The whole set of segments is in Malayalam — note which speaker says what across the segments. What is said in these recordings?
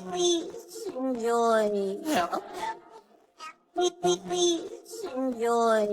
Speaker 1: Please enjoy. Please enjoy.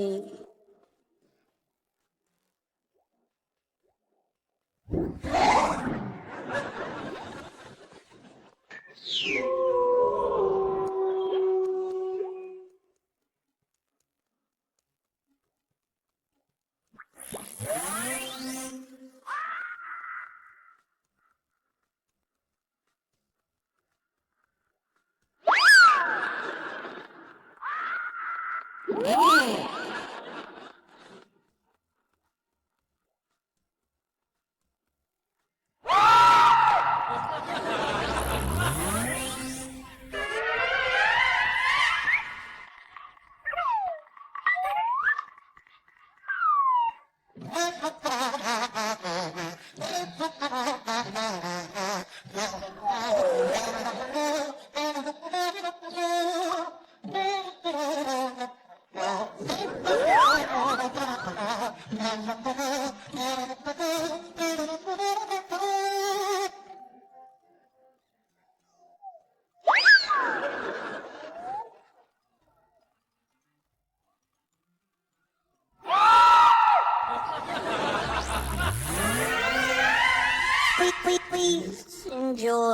Speaker 1: Please enjoy.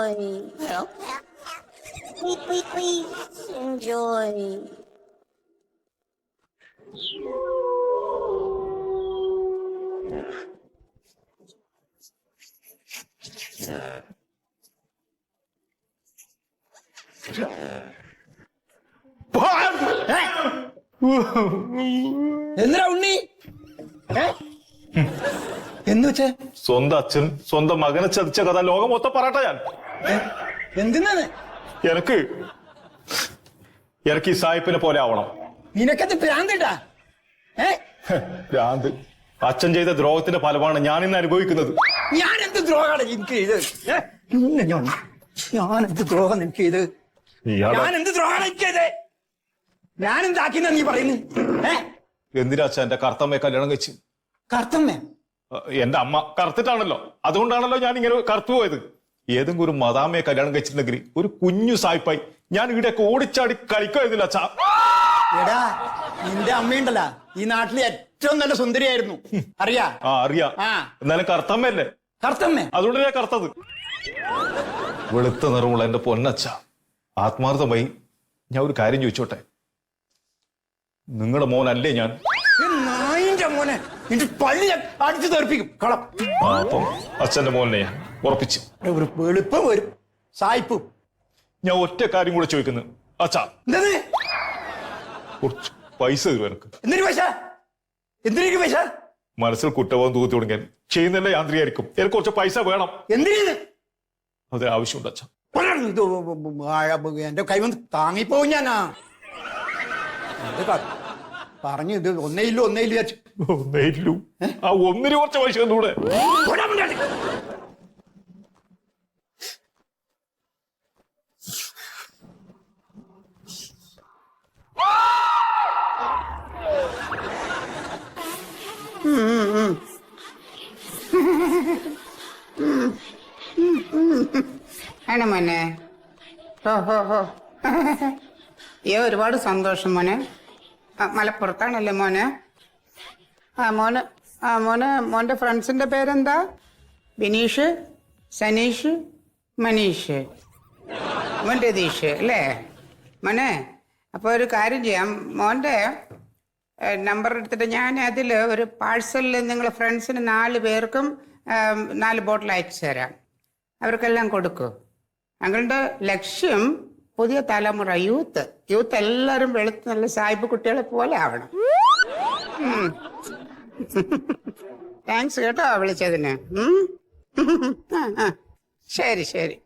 Speaker 1: Please enjoy.
Speaker 2: എന്തിനാ ഉണ്ണി എന്ന് വെച്ചേ
Speaker 3: സ്വന്തം അച്ഛൻ സ്വന്തം മകനെ ചതിച്ച കഥ ലോകം മൊത്തം പറയട്ടെ ഞാൻ.
Speaker 2: എന്തിനാണ്
Speaker 3: എനിക്ക് ഈ സായിപ്പിനെ പോലെ ആവണം.
Speaker 2: നിനക്കത് ഭ്രാന്തിട്ടാ
Speaker 3: ഭ്രാന്ത് അച്ഛൻ ചെയ്ത ദ്രോഹത്തിന്റെ ഫലമാണ് ഞാൻ ഇന്ന് അനുഭവിക്കുന്നത്.
Speaker 2: ഞാൻ എന്ത് ദ്രോഹമാണ് എനിക്ക് ഇത്? ഞാൻ എന്ത് ദ്രോഹം എനിക്ക് ഇത്? ഞാൻ എന്ത് ദ്രോഹമാണ് എനിക്കത്? ഞാൻ എന്താക്കിന്ന നീ പറയുന്നു?
Speaker 3: എന്തിനാ അച്ഛൻ എന്റെ കർത്തമ്മയെ കല്യാണം കഴിച്ച്?
Speaker 2: കർത്തമ്മ?
Speaker 3: എന്റെ അമ്മ കറുത്തിട്ടാണല്ലോ, അതുകൊണ്ടാണല്ലോ ഞാൻ ഇങ്ങനെ കറുത്തു പോയത്. ഏതെങ്കിലും ഒരു മദാമ്മയെ കല്യാണം കഴിച്ചിട്ടുണ്ടെങ്കിൽ ഒരു കുഞ്ഞു സായിപ്പായി ഞാൻ ഇവിടെയൊക്കെ ഓടിച്ചാടി കളിക്കുമായിരുന്നില്ല അച്ഛാ.
Speaker 2: എടാ, നിന്റെ അമ്മയുണ്ടല്ല ഈ നാട്ടിലെ ഏറ്റവും നല്ല സുന്ദരിയായിരുന്നു, അറിയാ?
Speaker 3: അറിയാ. എന്നാലും കർത്തമ്മയല്ലേ?
Speaker 2: കർത്തമ്മ?
Speaker 3: അതുകൊണ്ട് ഞാൻ കറുത്തത്. വെളുത്ത നിറമുള്ള എന്റെ പൊന്നച്ഛ, ആത്മാർത്ഥമായി ഞാൻ ഒരു കാര്യം ചോദിച്ചോട്ടെ. നിങ്ങളുടെ മോനല്ലേ ഞാൻ?
Speaker 2: നായിന്റെ മോനെ, നിന്റെ പള്ളി അടിച്ചു തെറിപ്പിക്കും കളം.
Speaker 3: അപ്പം അച്ഛന്റെ മോനെ ഞാൻ ഉറപ്പിച്ചു.
Speaker 2: ഒരു വെളുപ്പം വരും സായിപ്പും.
Speaker 3: ഞാൻ ഒറ്റ കാര്യം കൂടെ ചോദിക്കുന്നു അച്ഛാ.
Speaker 2: എന്തത്?
Speaker 3: കുറച്ച് പൈസ തരും എനിക്ക്.
Speaker 2: എന്തിനു പൈസ? എന്തിനു പൈസ?
Speaker 3: മനസ്സിൽ കുറ്റബോധം തൂത്തി തുടങ്ങിയാൽ ചെയ്യുന്നില്ല യാന്ത്രിയായിരിക്കും. എനിക്ക് കുറച്ച് പൈസ വേണം.
Speaker 2: എന്തിനു?
Speaker 3: അതെ, ആവശ്യമുണ്ട് അച്ഛാ.
Speaker 2: എന്റെ കൈ വന്ന് താങ്ങിപ്പോവും ഞാനാ. പറഞ്ഞു ഇത് ഒന്നേ ഇല്ലു
Speaker 3: ആ ഒന്നിന് കുറച്ച് പൈസ കൂടെ.
Speaker 4: ആണോ മോനെ? ഒരുപാട് സന്തോഷം മോനെ. മലപ്പുറത്താണല്ലേ മോനെ? മോന്റെ ഫ്രണ്ട്സിന്റെ പേരെന്താ? ബിനീഷ്, സനീഷ്, മനീഷ്, മോൻ രതീഷ് അല്ലേ മോനെ? അപ്പോൾ ഒരു കാര്യം ചെയ്യാം, മോന്റെ നമ്പർ എടുത്തിട്ട് ഞാൻ അതിൽ ഒരു പാഴ്സലിൽ നിങ്ങൾ ഫ്രണ്ട്സിന് 4 പേർക്കും 4 ബോട്ടിൽ അയച്ചു തരാം. അവർക്കെല്ലാം കൊടുക്കൂ. ഞങ്ങളുടെ ലക്ഷ്യം പുതിയ തലമുറ, യൂത്ത് എല്ലാവരും വെളുത്ത് നല്ല സായിപ്പ് കുട്ടികളെ പോലെ ആവണം. താങ്ക്സ് കേട്ടോ വിളിച്ചതിന്. ശരി ശരി.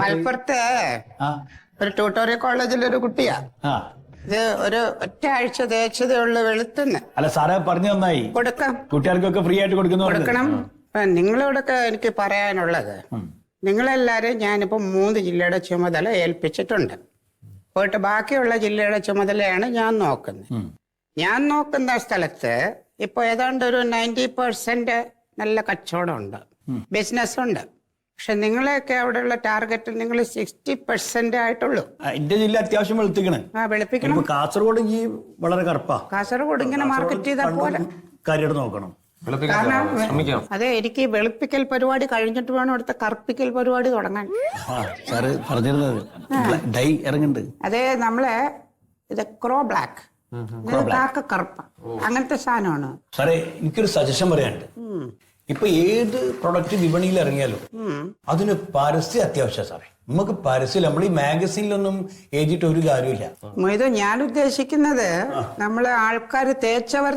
Speaker 4: മലപ്പുറത്ത് ഒരു ട്യൂട്ടോറിയൽ കോളേജിലൊരു കുട്ടിയാ. ഇത് ഒരു ഒറ്റ തേച്ചതേ ഉള്ളു വെളുത്തുന്ന്.
Speaker 5: അല്ല സാറേ, പറഞ്ഞു നന്നായി.
Speaker 4: കൊടുക്കാം,
Speaker 5: കുട്ടികൾക്കൊക്കെ ഫ്രീ ആയിട്ട് കൊടുക്കണം.
Speaker 4: നിങ്ങളോടൊക്കെ എനിക്ക് പറയാനുള്ളത്, നിങ്ങളെല്ലാരും ഞാനിപ്പോ 3 ജില്ലയുടെ ചുമതല ഏൽപ്പിച്ചിട്ടുണ്ട്. പോയിട്ട് ബാക്കിയുള്ള ജില്ലയുടെ ചുമതലയാണ് ഞാൻ നോക്കുന്നത്. ഞാൻ നോക്കുന്ന സ്ഥലത്ത് ഇപ്പോൾ ഏതാണ്ട് ഒരു 90% നല്ല കച്ചവടമുണ്ട്, ബിസിനസ്സുണ്ട്. പക്ഷെ നിങ്ങളെയൊക്കെ അവിടെയുള്ള ടാർഗറ്റ് നിങ്ങൾ 60% ആയിട്ടുള്ളൂ.
Speaker 5: എന്റെ ജില്ല അത്യാവശ്യം വെളുത്തിക്കണേ.
Speaker 4: വെളുപ്പിക്കണം.
Speaker 5: ഇപ്പൊ കാസർഗോഡ് ഈ വളരെ കറുപ്പാ.
Speaker 4: കാസർഗോഡ് ഇങ്ങനെ മാർക്കറ്റ് ചെയ്താൽ പോലെ
Speaker 5: കാര്യമായിട്ട് നോക്കണം.
Speaker 4: കാരണം അതെ, എനിക്ക് വെളുപ്പിക്കൽ പരിപാടി കഴിഞ്ഞിട്ട് വേണം ഇവിടുത്തെ കറുപ്പിക്കൽ പരിപാടി തുടങ്ങാൻ.
Speaker 5: സാറ് പറഞ്ഞിരുന്നത് ഡൈ ഇറങ്ങുന്നുണ്ട്.
Speaker 4: അതെ, നമ്മളെ ഇത് ക്രോ ബ്ലാക്ക്, കാക്ക കറുപ്പ, അങ്ങനത്തെ സാധനമാണ്.
Speaker 5: സാറേ എനിക്കൊരു സജഷൻ പറയാനുണ്ട്. ഇപ്പൊ ഏത് പ്രൊഡക്റ്റ് വിപണിയിൽ ഇറങ്ങിയാലും അതിന് പരസ്യം അത്യാവശ്യം സാറേ. നമുക്ക് പരസ്യം നമ്മൾ ഈ മാഗസീനിലൊന്നും എഴുതിയിട്ട് ഒരു കാര്യമില്ല.
Speaker 4: ഇത് ഞാൻ ഉദ്ദേശിക്കുന്നത് നമ്മളെ ആൾക്കാർ തേച്ചവർ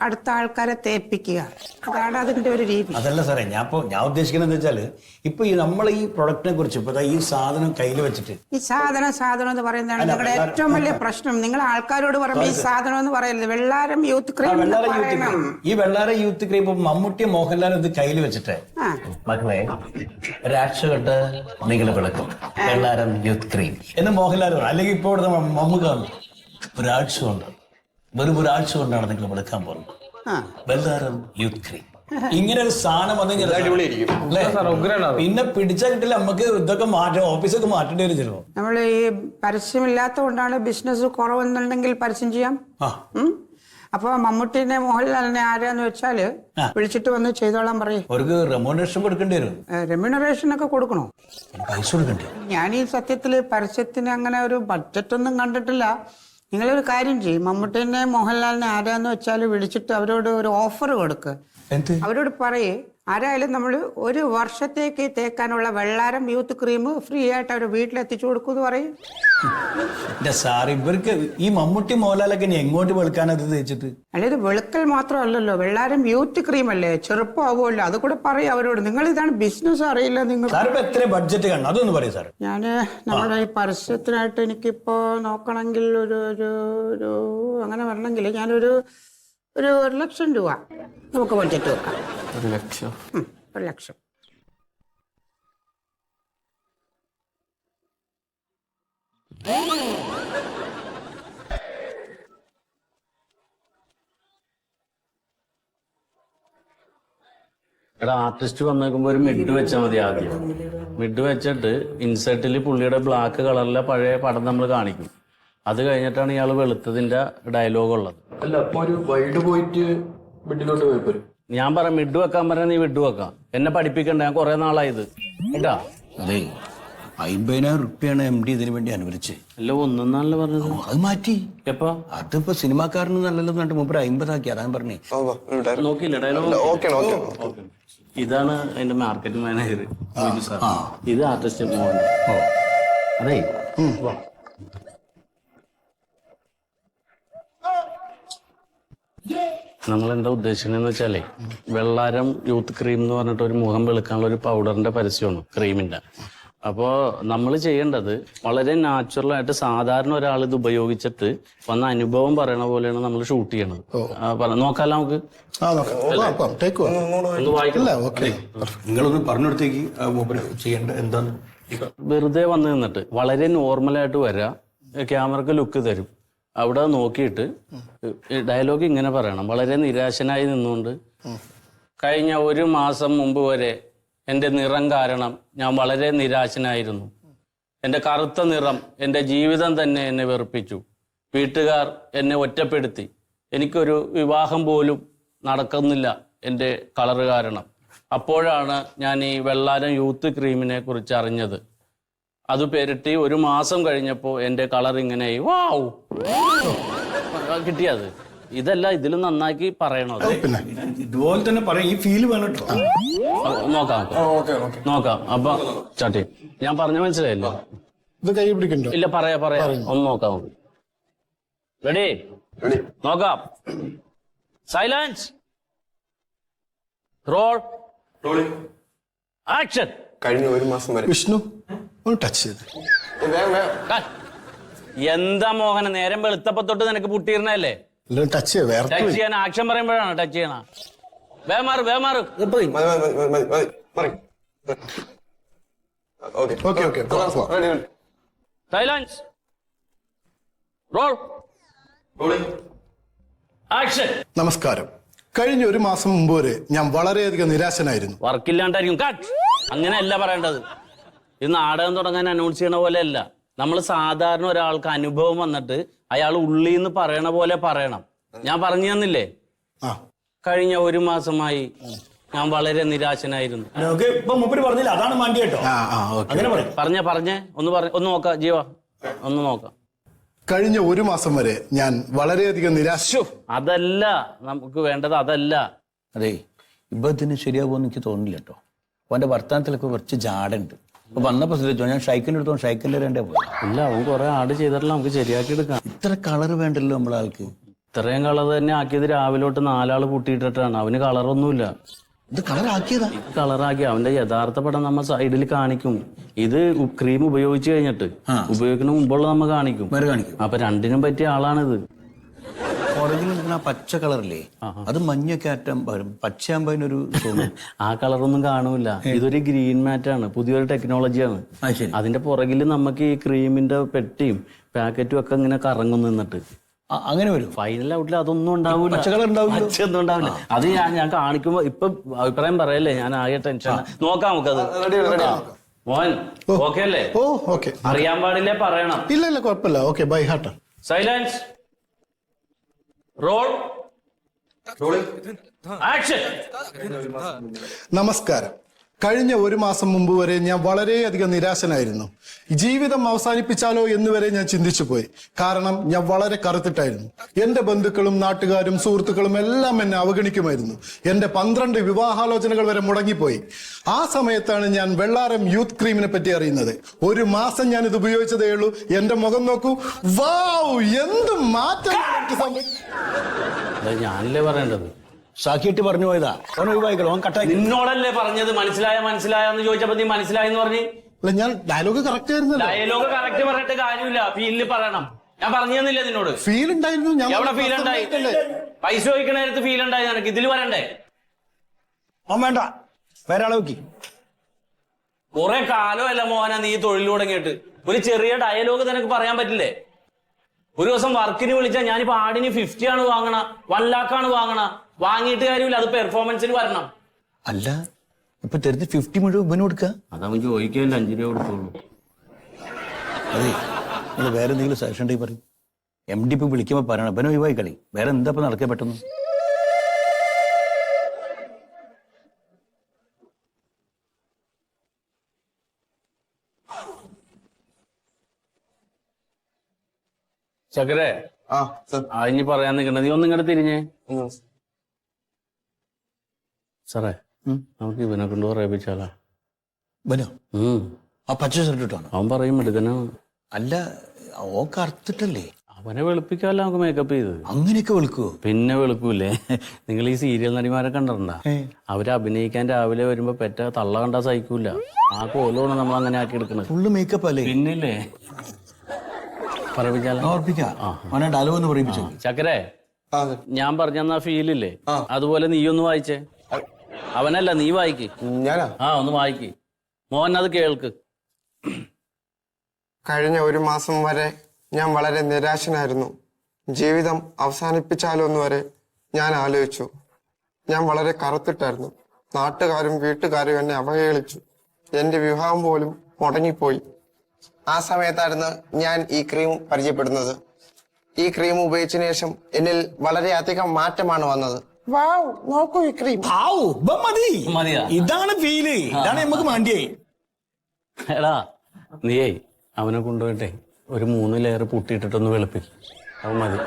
Speaker 4: അടുത്ത ആൾക്കാരെ തേപ്പിക്കുക, അതാണ് അതിന്റെ ഒരു രീതി.
Speaker 5: അതല്ല സാറേ, ഞാൻ ഉദ്ദേശിക്കുന്നത് വെച്ചാല് ഇപ്പൊ ഈ നമ്മളെ ഈ പ്രൊഡക്റ്റിനെ കുറിച്ച് ഇപ്പൊ ഈ സാധനം കയ്യിൽ വെച്ചിട്ട്
Speaker 4: ഈ സാധനം എന്ന് പറയുന്നതാണ് നിങ്ങളുടെ ഏറ്റവും വലിയ പ്രശ്നം. നിങ്ങൾ ആൾക്കാരോട് പറയുമ്പോൾ ഈ സാധനം എന്ന് പറയരുത്, വെള്ളാരം യൂത്ത് ക്രീം.
Speaker 5: ഈ വെള്ളാരം യൂത്ത് ക്രീം ഇപ്പൊ മമ്മൂട്ടി മോഹൻലാൽ ഇത് കയ്യിൽ വെച്ചിട്ട് മക്കളെ ഒരാഴ്ച നിങ്ങൾ വിളക്കും വെള്ളാരം യൂത്ത് ക്രീം എന്ന് മോഹൻലാൽ പറഞ്ഞു. അല്ലെങ്കിൽ ഇപ്പൊ ഇവിടെ മമ്മൂക്ക ഒരാഴ്ച കൊണ്ട് ഒരാഴ്ച കൊണ്ടാണ് നിങ്ങൾ വിളക്കാൻ പോകുന്നത് വെള്ളാരം യൂത്ത് ക്രീം. ഇങ്ങനെ ഒരു സാധനം വന്നെങ്കിൽ പിന്നെ പിടിച്ചാൽ കിട്ടില്ല. നമുക്ക് ഇതൊക്കെ മാറ്റാം, ഓഫീസൊക്കെ മാറ്റേണ്ടി വരും ചിലപ്പോ.
Speaker 4: നമ്മൾ ഈ പരസ്യമില്ലാത്ത കൊണ്ടാണ് ബിസിനസ് കുറവെന്നുണ്ടെങ്കിൽ പരസ്യം ചെയ്യാം. അപ്പൊ മമ്മൂട്ടിനെ മോഹൻലാലിനെ ആരാന്ന് വെച്ചാല് വിളിച്ചിട്ട് വന്ന് ചെയ്തോളാൻ പറയും.
Speaker 5: അവർക്ക് റെമ്യൂണറേഷൻ കൊടുക്കേണ്ടി വരും.
Speaker 4: റെമ്യൂണറേഷൻ ഒക്കെ കൊടുക്കണോ?
Speaker 5: പൈസ കൊടുക്കണ്ടേ?
Speaker 4: ഞാൻ ഈ സത്യത്തില് പരസ്യത്തിന് അങ്ങനെ ഒരു ബഡ്ജറ്റ് ഒന്നും കണ്ടിട്ടില്ല. നിങ്ങളൊരു കാര്യം ചെയ്യും, മമ്മൂട്ടിനെ മോഹൻലാലിനെ ആരാന്ന് വെച്ചാൽ വിളിച്ചിട്ട് അവരോട് ഒരു ഓഫർ കൊടുക്കുക. അവരോട് പറയേ ആരായാലും നമ്മൾ ഒരു വർഷത്തേക്ക് തേക്കാനുള്ള വെള്ളാരം യൂത്ത് ക്രീം ഫ്രീ ആയിട്ട് അവർ വീട്ടിലെത്തിച്ചു കൊടുക്കുമെന്ന് പറയും.
Speaker 5: സാർ ഇവർക്ക് ഈ മമ്മൂട്ടി മോഹൻലാലൊക്കെ എങ്ങോട്ട് വെളുക്കാനത് തേച്ചിട്ട്?
Speaker 4: അല്ല, ഇത് വെളുക്കൽ മാത്രമല്ലല്ലോ, വെള്ളാരം യൂത്ത് ക്രീം അല്ലേ, ചെറുപ്പമാവുമല്ലോ. അത് കൂടെ പറയും അവരോട്. നിങ്ങൾ ഇതാണ് ബിസിനസ് അറിയില്ല നിങ്ങൾ.
Speaker 5: എത്ര ബഡ്ജറ്റ് കാണണം അതൊന്ന് പറയും സാർ.
Speaker 4: ഞാന് നമ്മുടെ ഈ പരസ്യത്തിനായിട്ട് എനിക്കിപ്പോ നോക്കണമെങ്കിൽ ഒരു അങ്ങനെ വരണമെങ്കിൽ ഞാനൊരു 1,00,000 രൂപ നമുക്ക് ബഡ്ജറ്റ് വെക്കാം.
Speaker 6: 1,00,000?
Speaker 4: 1,00,000.
Speaker 6: എടാ, ആർട്ടിസ്റ്റ് വന്നേക്കുമ്പോ ഒരു മിഡ് വെച്ചാൽ മതി. ആദ്യം മിഡ് വെച്ചിട്ട് ഇൻസെർട്ടിൽ പുള്ളിയുടെ ബ്ലാക്ക് കളറിലെ പഴയ പടം നമ്മൾ കാണിക്കും. അത് കഴിഞ്ഞിട്ടാണ് ഇയാൾ വെളുത്തതിന്റെ ഡയലോഗ് ഉള്ളത്.
Speaker 7: അല്ല, അപ്പൊ ഒരു വൈഡ് പോയിട്ട് മിഡിലോട്ട് പോയപ്പോ
Speaker 6: ഞാൻ പറയാം മിഡ് വെക്കാൻ പറഞ്ഞാൽ നീ മിഡ് വെക്കാം. എന്നെ പഠിപ്പിക്കണ്ട, ഞാൻ കുറെ നാളായത് കേട്ടാ.
Speaker 5: അതെ, 50,000 റുപ്യാണ് MD ഇതിനു വേണ്ടി അനുവദിച്ച്.
Speaker 6: അല്ല, ഒന്നാണല്ലോ പറഞ്ഞത്.
Speaker 5: അത് മാറ്റി.
Speaker 6: എപ്പോ?
Speaker 5: അതിപ്പോ സിനിമാക്കാരന് നല്ലല്ലോ എന്നിട്ട് 50 ആക്കി. അതാൻ പറഞ്ഞേ.
Speaker 6: നോക്കിയില്ല ഡയലോഗ്. ഇതാണ് അതിന്റെ മാർക്കറ്റിംഗ് മാനേജർ സാർ. ഇത് ആർട്ടിസ്റ്റ് മോഹൻ. അതെ, നമ്മൾ എന്താ ഉദ്ദേശിക്കണെന്ന് വെച്ചാലേ, വെള്ളാരം യൂത്ത് ക്രീം എന്ന് പറഞ്ഞിട്ട് ഒരു മുഖം വെളുക്കാനുള്ള ഒരു പൗഡറിന്റെ പരസ്യമാണ്, ക്രീമിന്റെ. അപ്പോൾ നമ്മൾ ചെയ്യേണ്ടത് വളരെ നാച്ചുറലായിട്ട് സാധാരണ ഒരാൾ ഇത് ഉപയോഗിച്ചിട്ട് വന്ന അനുഭവം പറയണ പോലെയാണ് നമ്മൾ ഷൂട്ട് ചെയ്യണത്. നോക്കാല്ലോ നമുക്ക്.
Speaker 5: നിങ്ങളൊന്ന് പറഞ്ഞെടുത്തേക്ക് ചെയ്യേണ്ട എന്താണ്.
Speaker 6: വെറുതെ വന്ന് നിന്നിട്ട് വളരെ നോർമലായിട്ട് വരാം, ക്യാമറക്ക് ലുക്ക് തരും. അവിടെ നോക്കിയിട്ട് ഡയലോഗ് ഇങ്ങനെ പറയണം. വളരെ നിരാശനായി നിന്നുകൊണ്ട്, കഴിഞ്ഞ 1 മാസം മുമ്പ് വരെ എൻ്റെ നിറം കാരണം ഞാൻ വളരെ നിരാശനായിരുന്നു. എൻ്റെ കറുത്ത നിറം എൻ്റെ ജീവിതം തന്നെ എന്നെ വെറുപ്പിച്ചു. വീട്ടുകാർ എന്നെ ഒറ്റപ്പെടുത്തി. എനിക്കൊരു വിവാഹം പോലും നടക്കുന്നില്ല എൻ്റെ കളറ് കാരണം. അപ്പോഴാണ് ഞാൻ ഈ വെള്ളാരം യൂത്ത് ക്രീമിനെ കുറിച്ച് അറിഞ്ഞത്. അത് പെരട്ടി 1 മാസം കഴിഞ്ഞപ്പോൾ എൻ്റെ കളർ ഇങ്ങനെ വാവ് കിട്ടിയത്. ഇതല്ല, ഇതിലും നന്നാക്കി പറയണോ?
Speaker 5: ഇതുപോലെ തന്നെ പറയാം. ഈ ഫീല് വേണട്ടോ.
Speaker 6: നോക്കാം. അപ്പൊ ചാട്ടി, ഞാൻ പറഞ്ഞ മനസ്സിലായല്ലോ? ഇല്ല, പറയാ ഒന്ന് നോക്കാം. റെഡി? നോക്കാം. Silence, roll, action.
Speaker 7: കഴിഞ്ഞ 1 മാസം വരെ
Speaker 8: വിഷ്ണു ടച്ച് ചെയ്ത്
Speaker 6: എന്താ മോഹന, നേരം വെളുത്തപ്പോ തൊട്ട് നിനക്ക് പുട്ടിയിരുന്നല്ലേ?
Speaker 8: ടച്ച്
Speaker 6: ചെയ്യാൻ ആക്ഷൻ പറയുമ്പോഴാണ് ടച്ച് ചെയ്യണ. വേമാറ് സൈലൻസ്, റോൾ, ആക്ഷൻ.
Speaker 8: നമസ്കാരം. കഴിഞ്ഞ ഒരു മാസം മുമ്പ് വരെ ഞാൻ വളരെയധികം നിരാശനായിരുന്നു.
Speaker 6: വർക്കില്ലാണ്ടായിരിക്കും. കട്ട്. അങ്ങനെയല്ല പറയേണ്ടത്. ഇത് നാടകം തുടങ്ങാൻ അനൗൺസ് ചെയ്യണ പോലെ അല്ല. നമ്മൾ സാധാരണ ഒരാൾക്ക് അനുഭവം വന്നിട്ട് അയാൾ ഉള്ളിന്ന് പറയണ പോലെ പറയണം. ഞാൻ പറഞ്ഞു തന്നില്ലേ, കഴിഞ്ഞ ഒരു മാസമായി ഞാൻ വളരെ നിരാശനായിരുന്നു.
Speaker 5: പറഞ്ഞില്ല, അതാണ് മാണ്ടി കേട്ടോ.
Speaker 6: പറഞ്ഞേ ഒന്ന് നോക്കാം ജീവ, ഒന്ന് നോക്കാം.
Speaker 8: കഴിഞ്ഞ ഒരു മാസം വരെ ഞാൻ വളരെയധികം നിരാശ.
Speaker 6: അതല്ല നമുക്ക് വേണ്ടത്, അതല്ല.
Speaker 5: അതെ, ഇദ്ദേഹത്തിന് ശരിയാകുമെന്ന് എനിക്ക് തോന്നുന്നില്ല കേട്ടോ. അവന്റെ വർത്തമാനത്തിലൊക്കെ കുറച്ച് ജാടുണ്ട്. അപ്പൊ വന്നപ്പോ ശ്രദ്ധിച്ചോ, ഞാൻ ഷൈക്കിന്റെ അടുത്തോ ഷൈക്കിന്റെ രണ്ടേ പോയി.
Speaker 6: ഇല്ല, അവൻ കുറെ ആട് ചെയ്തിട്ടില്ല, നമുക്ക് ശരിയാക്കി എടുക്കാം.
Speaker 5: ഇത്ര കളർ വേണ്ടല്ലോ നമ്മളാൾക്ക്.
Speaker 6: ഇത്രയും കളർ തന്നെ ആക്കിയത് രാവിലോട്ട് 4 ആള് കൂട്ടിയിട്ടിട്ടാണ്. അവന് കളറൊന്നുമില്ല.
Speaker 5: ഇത് കളറാക്കിയതാ?
Speaker 6: കളറാക്കി. അവന്റെ യഥാർത്ഥ പടം നമ്മ സൈഡിൽ കാണിക്കും. ഇത് ക്രീം ഉപയോഗിച്ച് കഴിഞ്ഞിട്ട് ഉപയോഗിക്കുന്ന മുമ്പുള്ള നമ്മ കാണിക്കും. അപ്പൊ രണ്ടിനും പറ്റിയ ആളാണിത്.
Speaker 5: പുറകിൽ നിൽക്കുന്ന പച്ച കളറില്ലേ, അത് മഞ്ഞൊക്കെ ആറ്റം വരും. പച്ചയാകുമ്പോ അതിനൊരു
Speaker 6: ആ കളറൊന്നും കാണൂല. ഇതൊരു ഗ്രീൻ മാറ്റാണ്, പുതിയൊരു ടെക്നോളജിയാണ്. അതിന്റെ പുറകിൽ നമുക്ക് ഈ ക്രീമിന്റെ പെട്ടിയും പാക്കറ്റും ഒക്കെ ഇങ്ങനെ കറങ്ങും നിന്നിട്ട്
Speaker 5: അങ്ങനെ വരും.
Speaker 6: ഫൈനൽ ഔട്ടിൽ അതൊന്നും ഉണ്ടാവില്ല, പച്ചയൊന്നും ഉണ്ടാവില്ല. അത് ഞാൻ കാണിക്കുമ്പോ ഇപ്പൊ അഭിപ്രായം പറയല്ലേ, ഞാൻ ആകെ ടെൻഷൻ. നോക്കാം നമുക്കത്. മോൻ ഓക്കെ അല്ലേ?
Speaker 8: ഓ ഓക്കെ.
Speaker 6: അറിയാൻ പാടില്ലേ പറയണം.
Speaker 8: ഇല്ല കുഴപ്പമില്ല. Okay, bye heart.
Speaker 6: Silence, roll, action.
Speaker 8: നമസ്കാരം. കഴിഞ്ഞ ഒരു മാസം മുമ്പ് വരെ ഞാൻ വളരെയധികം നിരാശനായിരുന്നു. ജീവിതം അവസാനിപ്പിച്ചാലോ എന്ന് വരെ ഞാൻ ചിന്തിച്ചു പോയി. കാരണം ഞാൻ വളരെ കറുത്തിട്ടായിരുന്നു. എന്റെ ബന്ധുക്കളും നാട്ടുകാരും സുഹൃത്തുക്കളും എല്ലാം എന്നെ അവഗണിക്കുമായിരുന്നു. എന്റെ 12 വിവാഹാലോചനകൾ വരെ മുടങ്ങിപ്പോയി. ആ സമയത്താണ് ഞാൻ വെള്ളാരം യൂത്ത് ക്രീമിനെ പറ്റി അറിയുന്നത്. ഒരു മാസം ഞാൻ ഇത് ഉപയോഗിച്ചതേ ഉള്ളൂ. എന്റെ മുഖം നോക്കൂ, വാവ്, എന്ത് മാറ്റം.
Speaker 6: ഞാനില്ലേ പറയേണ്ടത്?
Speaker 5: സാക്കിയിട്ട് പറഞ്ഞു പോയതാ.
Speaker 6: നിന്നോടല്ലേ പറഞ്ഞത് മനസ്സിലായെന്ന് ചോദിച്ചപ്പോ നീ മനസ്സിലായെന്ന് പറഞ്ഞു.
Speaker 8: ഞാൻ ഡയലോഗ് കറക്റ്റ് ആയിരുന്നു.
Speaker 6: ഡയലോഗ് കറക്റ്റ് പറഞ്ഞിട്ട് കാര്യമില്ല, ഫീലിൽ പറയണം. ഞാൻ പറഞ്ഞു തന്നില്ല നിന്നോട്?
Speaker 8: ഫീൽ ഉണ്ടായിരുന്നു.
Speaker 6: എവിടെ ഫീൽ ഉണ്ടായി? പൈസ ചോദിക്കണ നേരത്ത് ഫീൽ ഉണ്ടായി നിനക്ക്. ഇതിൽ പറയണ്ടേ?
Speaker 5: വേണ്ട, വേറെ ആളെ നോക്കി.
Speaker 6: കുറെ കാലമല്ല മോനെ നീ തൊഴിൽ തുടങ്ങിയിട്ട്. ഒരു ചെറിയ ഡയലോഗ് നിനക്ക് പറയാൻ പറ്റില്ലേ? ഒരു ദിവസം വർക്കിന് വിളിച്ചാൽ ഞാനിപ്പോ ആടിന് 50 ആണ് വാങ്ങണ, 1 lakh ആണ് വാങ്ങണ. വാങ്ങിയിട്ട് കാര്യമില്ല, അത് പെർഫോമൻസിന് വരണം.
Speaker 5: അല്ല, ഇപ്പൊ തരുന്ന 50 മുഴുവൻ ഇവന് കൊടുക്കുക.
Speaker 6: അതവൻ ചോദിക്കില്ല, 5 രൂപ കൊടുക്കുള്ളൂ.
Speaker 5: അതെ, അത് വേറെ എന്തെങ്കിലും സജഷൻ ഉണ്ടെങ്കിൽ പറയും. MD ഇപ്പൊ വിളിക്കുമ്പോ പറയണം, ഇവനെ ഒഴിവായി കളി. വേറെ എന്താ ഇപ്പൊ നടക്കാൻ പറ്റുന്നു?
Speaker 6: ചക്കരെ, ഇനി പറയാൻ നിൽക്കണ്ട. നീ ഒന്നിങ്ങോട്ട് തിരിഞ്ഞേ. സാറേ, നമുക്ക് ഇവനെ കൊണ്ട് പറയിപ്പിച്ചാലോ?
Speaker 5: ആ പച്ച ഷർട്ട് ഇട്ടാണ്
Speaker 6: അവൻ പറയും എടുക്കാനാണ്.
Speaker 5: അല്ല, ഓ കറുത്തിട്ടല്ലേ?
Speaker 6: അവനെ വെളുപ്പിക്കാമല്ലോ നമുക്ക് മേക്കപ്പ് ചെയ്ത്.
Speaker 5: അങ്ങനെയൊക്കെ വെളുക്കുവോ?
Speaker 6: പിന്നെ വെളുക്കൂലേ? നിങ്ങൾ ഈ സീരിയൽ നടിമാരെ കണ്ടിട്ടുണ്ടാ? അവര് അഭിനയിക്കാൻ രാവിലെ വരുമ്പോ പെറ്റ തള്ള കണ്ടാ സഹിക്കൂല. ആ കോലാണ് നമ്മൾ അങ്ങനെ ആക്കി എടുക്കണത്.
Speaker 5: ഫുള്ള് മേക്കപ്പ് അല്ലേ?
Speaker 6: പിന്നില്ലേ? ചക്കരെ, ഞാൻ പറഞ്ഞ ഫീലില്ലേ, അതുപോലെ നീ ഒന്ന് വായിച്ചേ. അവനല്ല, നീ വായിക്ക്. ഒന്ന് വായിക്ക് മോൻ, അത് കേൾക്ക്.
Speaker 7: കഴിഞ്ഞ ഒരു മാസം വരെ ഞാൻ വളരെ നിരാശനായിരുന്നു. ജീവിതം അവസാനിപ്പിച്ചാലോ എന്ന് വരെ ഞാൻ ആലോചിച്ചു. ഞാൻ വളരെ കറുത്തിട്ടായിരുന്നു. നാട്ടുകാരും വീട്ടുകാരും എന്നെ അവഹേളിച്ചു. എന്റെ വിവാഹം പോലും മുടങ്ങിപ്പോയി. ആ സമയത്തായിരുന്നു ഞാൻ ഈ ക്രീം പരിചയപ്പെടുന്നത്. ഈ ക്രീം ഉപയോഗിച്ചതിന് ശേഷം എന്നിൽ വളരെയധികം മാറ്റമാണ് വന്നത്. നോക്കൂ ഈ ക്രീം.
Speaker 5: ഇതാണ് ഫീല്, ഇതാണ് നമുക്ക് മാണ്ടിയേ.
Speaker 6: എടാ, നീയേ അവനെ കൊണ്ടുപോയിട്ടെ ഒരു 3 ലെയർ പൊട്ടിയിട്ടിട്ടൊന്ന് വെളുപ്പിക്കും. അവൻ മതി.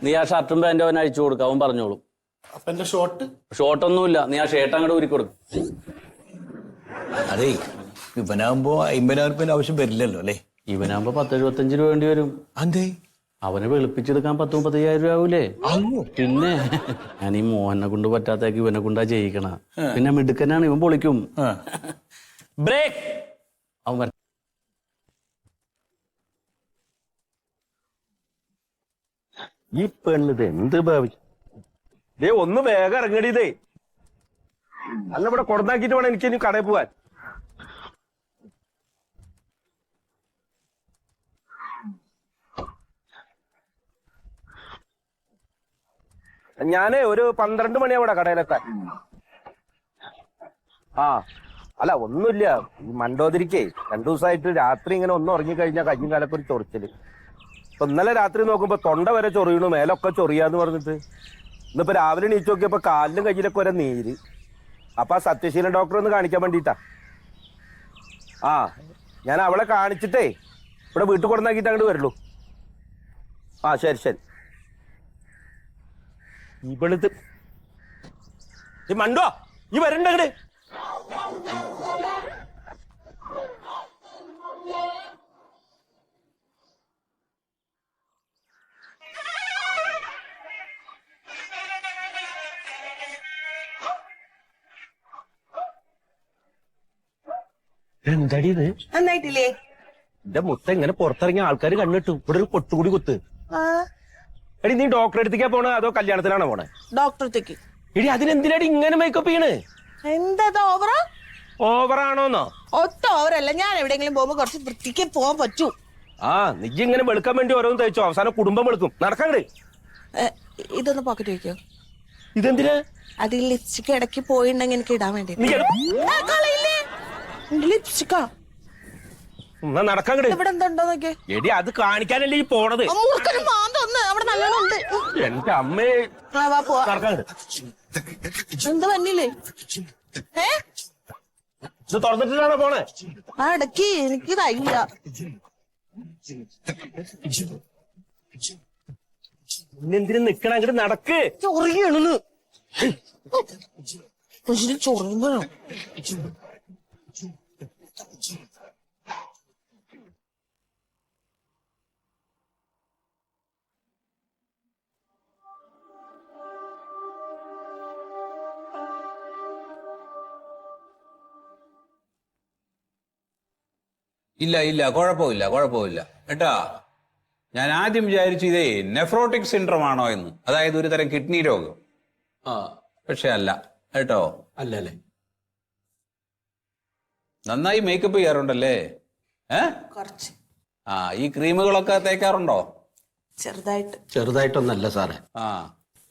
Speaker 6: നീ ആ ഷർട്ടും പാൻറ്റും അവൻ അഴിച്ചു കൊടുക്കുക, അവൻ പറഞ്ഞോളും. ഷോർട്ടൊന്നുമില്ല, നീ ആ ഷർട്ട് അങ്ങോട്ട് ഊരി കൊടുക്കും.
Speaker 5: അതെ, ഇവനാകുമ്പോ 50,000 രൂപ ആവശ്യം വരില്ലല്ലോ അല്ലേ?
Speaker 6: ഇവനാകുമ്പോ 10-75 രൂപ വേണ്ടി വരും.
Speaker 5: അതെ,
Speaker 6: അവനെ വെളുപ്പിച്ചെടുക്കാൻ 10-35,000 രൂപ ആവൂലേ? പിന്നെ ഞാൻ ഈ മോഹനെ കൊണ്ട് പറ്റാത്തേക്ക് ഇവനെ കൊണ്ടാ ജയിക്കണ. പിന്നെ മിടുക്കനാണ്, ഇവൻ പൊളിക്കും. ബ്രേക്ക്. അവൻ
Speaker 2: ഈ പെണ്ണിത് എന്ത് ഭാവിച്ചു? ഒന്ന് വേഗം ഇറങ്ങടിയതേ. അല്ല, ഇവിടെ കൊടുന്നാക്കിട്ട് വേണം എനിക്ക് ഇനി കടയിൽ പോവാൻ. ഞാനേ ഒരു 12 മണിയാവിടെ കടയിലെത്താൻ. ആ അല്ല ഒന്നുമില്ല, ഈ മണ്ടോതിരിക്കേ 2 ദിവസമായിട്ട് രാത്രി ഇങ്ങനെ ഒന്ന് ഉറങ്ങിക്കഴിഞ്ഞാൽ കയ്യും കാലൊക്കെ ഒരു ചൊറിച്ചില്. ഇപ്പൊ ഇന്നലെ രാത്രി നോക്കുമ്പോ തൊണ്ട വരെ ചൊറിയണു, മേലൊക്കെ ചൊറിയാന്ന് പറഞ്ഞിട്ട്. ഇന്നിപ്പോ രാവിലെ എണീച്ച് നോക്കിയപ്പോ കാലിലും കയ്യിലൊക്കെ ഒരേ നീര്. അപ്പൊ ആ സത്യശീലൻ ഡോക്ടറെ ഒന്ന് കാണിക്കാൻ വേണ്ടിട്ടാ. ആ ഞാൻ അവളെ കാണിച്ചിട്ടേ ഇവിടെ വീട്ടിൽ കൊണ്ടുവന്നാക്കിട്ട് അങ്ങോട്ട് വരുള്ളൂ. ആ ശരി ശരി. ഇവളിത് മണ്ടോ ഈ വരണ്ടങ്ങട്. എന്താടി ഇത്?
Speaker 1: നന്നായിട്ടില്ലേ?
Speaker 2: എന്റെ മുത്ത ഇങ്ങനെ പുറത്തിറങ്ങിയ ആൾക്കാർ കണ്ടിട്ടു ഇവിടെ ഒരു പൊട്ടുകൂടി കുത്ത്. എടി നീ ഡോക്ടറെ അടുത്തേക്കാ പോണേ അതോ കല്യാണത്തിനാണോ പോണേ?
Speaker 1: ഡോക്ടറത്തേക്ക്.
Speaker 2: എടി അതിനെന്തിനാടി ഇങ്ങനെ മേക്കപ്പ് ചെയ്യണേ?
Speaker 1: എന്താ ഓവറാ?
Speaker 2: ഓവറാണോന്നോ?
Speaker 1: ഒറ്റ ഓവറല്ല, ഞാൻ എവിടെയെങ്കിലും പോകുമ്പോ കുറച്ച് വൃത്തിക്ക് പോകാൻ പറ്റൂ.
Speaker 2: ആ നീ ഇങ്ങനെ വെളുക്കാൻ വേണ്ടി ഓരോന്ന് തയ്ച്ചോ, അവസാനം കുടുംബം വെളുക്കും. നടക്കാണ്ട്.
Speaker 1: ഇതൊന്ന് പോക്കറ്റ് വയ്ക്കോ.
Speaker 2: ഇതെന്തിനാ?
Speaker 1: അതിൽ ലിപ്സ്റ്റിക് ഇടയ്ക്ക് പോയിണ്ടെങ്കിൽ എനിക്ക് ഇടാൻ വേണ്ടി. ലിപ്സ്റ്റിക്കാ
Speaker 2: നടക്കാണ്ട്.
Speaker 1: ഇവിടെ എന്തുണ്ടോ നോക്കിയേ.
Speaker 2: എടി അത് കാണിക്കാനല്ലേ ഈ പോണത്.
Speaker 1: അവിടെ നല്ലോണം ഉണ്ട്.
Speaker 2: എന്റെ അമ്മേ നടക്കാണ്ട്.
Speaker 1: എന്ത് വന്നില്ലേ?
Speaker 2: ഇത് തുറന്നിട്ടാണോ പോണേ?
Speaker 1: ആ ഇടയ്ക്ക് എനിക്ക് കഴിയില്ല.
Speaker 2: ഇന്നെന്തിനും നിക്കണ അങ്ങോട്ട് നടക്ക്.
Speaker 1: ചൊറിയണെന്ന് ചൊറിയുമ്പോഴോ?
Speaker 9: ഇല്ല ഇല്ല കുഴപ്പമില്ല കേട്ടാ. ഞാൻ ആദ്യം വിചാരിച്ചു ഇതേ നെഫ്രോട്ടിക് സിൻഡ്രോം ആണോ എന്ന്, അതായത് ഒരു തരം കിഡ്നി രോഗം. പക്ഷെ അല്ല കേട്ടോ.
Speaker 5: അല്ലേ?
Speaker 9: നന്നായി മേക്കപ്പ് ചെയ്യാറുണ്ടല്ലേ?
Speaker 1: കുറച്ച്.
Speaker 9: ആ ഈ ക്രീമുകളൊക്കെ തേക്കാറുണ്ടോ?
Speaker 2: ചെറുതായിട്ടൊന്നല്ല സാറേ.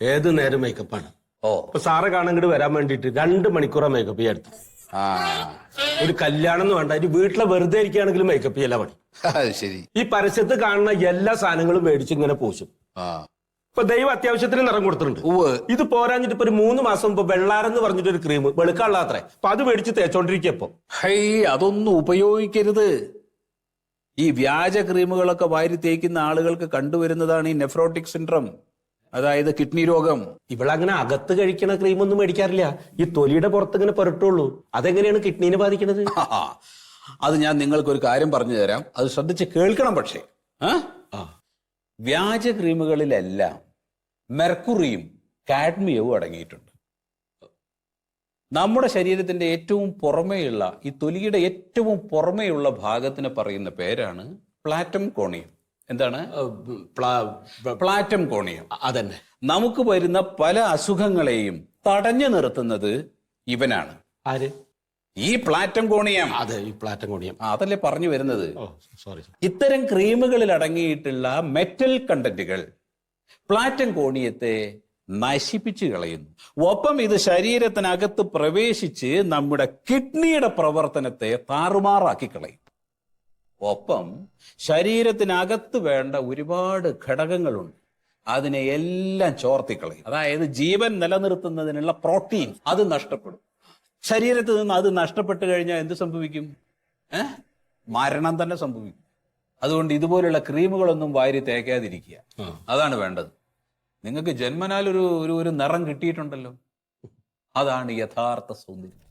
Speaker 2: ഏത് നേരം മേക്കപ്പാണ്.
Speaker 9: ഓ
Speaker 2: ഇപ്പൊ സാറെ കാണാൻ വരാൻ വേണ്ടിട്ട് 2 മണിക്കൂറാ മേക്കപ്പ് ചെയ്യാൻ എടുത്തു. ഒരു കല്യാണം എന്ന് വേണ്ട, ഒരു വീട്ടിലെ വെറുതെ ഇരിക്കുകയാണെങ്കിലും മേക്കപ്പ് ചെയ്യല പണി.
Speaker 9: ശരി.
Speaker 2: ഈ പരസ്യത്ത് കാണുന്ന എല്ലാ സാധനങ്ങളും മേടിച്ച് ഇങ്ങനെ പൂശും. ഇപ്പൊ ദൈവം അത്യാവശ്യത്തിന് നിറം കൊടുത്തിട്ടുണ്ട്. ഇത് പോരാഞ്ഞിട്ട് ഇപ്പൊ ഒരു 3 മാസം മുമ്പ് വെള്ളാരെന്ന് പറഞ്ഞിട്ട് ഒരു ക്രീം വെളുക്കാനുള്ള അത്രേ. അപ്പൊ അത് മേടിച്ച് തേച്ചോണ്ടിരിക്കപ്പോ
Speaker 9: അതൊന്നും ഉപയോഗിക്കരുത്. ഈ വ്യാജ ക്രീമുകളൊക്കെ വാരി തേക്കുന്ന ആളുകൾക്ക് കണ്ടുവരുന്നതാണ് ഈ നെഫ്രോട്ടിക് സിൻഡ്രോം, അതായത് കിഡ്നി രോഗം.
Speaker 2: ഇവളങ്ങനെ അകത്ത് കഴിക്കണ ക്രീം ഒന്നും മേടിക്കാറില്ല. ഈ തൊലിയുടെ പുറത്ത് ഇങ്ങനെ പുരട്ടുള്ളൂ. അതെങ്ങനെയാണ് കിഡ്നീനെ ബാധിക്കുന്നത്?
Speaker 9: അത് ഞാൻ നിങ്ങൾക്കൊരു കാര്യം പറഞ്ഞു തരാം, അത് ശ്രദ്ധിച്ച് കേൾക്കണം. പക്ഷേ വ്യാജ ക്രീമുകളിലെല്ലാം മെർക്കുറിയും കാഡ്മിയവും അടങ്ങിയിട്ടുണ്ട്. നമ്മുടെ ശരീരത്തിന്റെ ഏറ്റവും പുറമേയുള്ള ഈ തൊലിയുടെ ഏറ്റവും പുറമേയുള്ള ഭാഗത്തിന് പറയുന്ന പേരാണ് പ്ലാറ്റം കോണിയം. എന്താണ് പ്ലാറ്റം കോണിയം?
Speaker 2: അതന്നെ.
Speaker 9: നമുക്ക് വരുന്ന പല അസുഖങ്ങളെയും തടഞ്ഞു നിർത്തുന്നത് ഇവനാണ്.
Speaker 2: ആര്?
Speaker 9: ഈ പ്ലാറ്റം കോണിയം.
Speaker 2: അതെ, ഈ പ്ലാറ്റം കോണിയം.
Speaker 9: അതല്ലേ പറഞ്ഞു വരുന്നത്.
Speaker 2: സോറി.
Speaker 9: ഇത്തരം ക്രീമുകളിൽ അടങ്ങിയിട്ടുള്ള മെറ്റൽ കണ്ടന്റുകൾ പ്ലാറ്റം കോണിയത്തെ നശിപ്പിച്ചു കളയുന്നു. ഒപ്പം ഇത് ശരീരത്തിനകത്ത് പ്രവേശിച്ച് നമ്മുടെ കിഡ്നിയുടെ പ്രവർത്തനത്തെ താറുമാറാക്കി കളയും. ഒപ്പം ശരീരത്തിനകത്ത് വേണ്ട ഒരുപാട് ഘടകങ്ങളുണ്ട്, അതിനെ എല്ലാം ചോർത്തിക്കളയും. അതായത് ജീവൻ നിലനിർത്തുന്നതിനുള്ള പ്രോട്ടീൻ അത് നഷ്ടപ്പെടും. ശരീരത്തിൽ നിന്ന് അത് നഷ്ടപ്പെട്ടു കഴിഞ്ഞാൽ എന്ത് സംഭവിക്കും? മരണം തന്നെ സംഭവിക്കും. അതുകൊണ്ട് ഇതുപോലുള്ള ക്രീമുകളൊന്നും വാരി തേക്കാതിരിക്കുക, അതാണ് വേണ്ടത്. നിങ്ങൾക്ക് ജന്മനാൽ ഒരു നിറം കിട്ടിയിട്ടുണ്ടല്ലോ, അതാണ് യഥാർത്ഥ സൗന്ദര്യം.